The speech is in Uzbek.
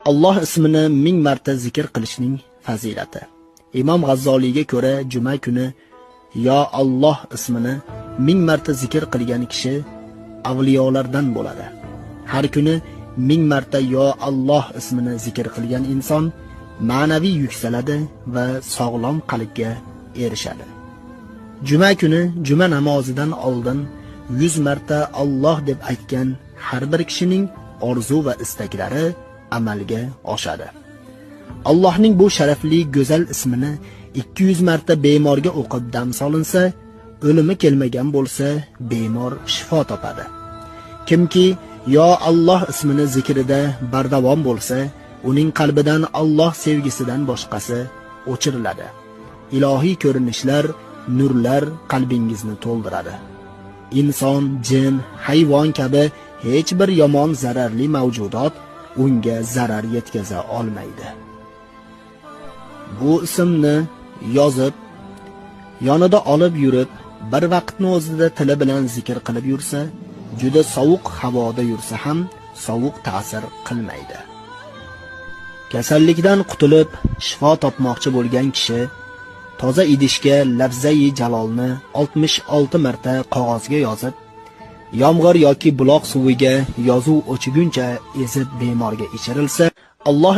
Alloh ismini 1000 marta zikr qilishning fazilati. Imom G'azzoliyga ko'ra, juma kuni yo Alloh ismini 1000 marta zikr qilgan kishi avliyolardan bo'ladi. Har kuni 1000 marta yo Alloh ismini zikr qilgan inson ma'naviy yuksaladi va sog'lom qalbga erishadi. Juma kuni juma namozidan oldin 100 marta Alloh deb aytgan har bir kishining orzu va istaklari amalga oshadi. Allohning bu sharafli go'zal ismini 200 marta bemorga o'qib dam solinsa, o'limi kelmagan bo'lsa, bemor shifo topadi. Kimki yo Alloh ismini zikrida bardavom bo'lsa, uning qalbidan Alloh sevgisidan boshqasi o'chiriladi. Ilohiy ko'rinishlar, nurlar qalbingizni to'ldiradi. Inson, jin, hayvon kabi hech bir yomon zararli mavjudot unga zarar yetkaza olmaydi. Bu ismni yozib, yonida olib yurib, bir vaqtni o'zida tili bilan zikr qilib yursa, juda sovuq havoda yursa ham sovuq ta'sir qilmaydi. Kasallikdan qutulib, shifo topmoqchi bo'lgan kishi toza idishga lafzai jalolni 66 marta qog'ozga yozib, yomg'ir yoki buloq suviga yozuv o'chiguncha ezib bemorga ichirilsa, Alloh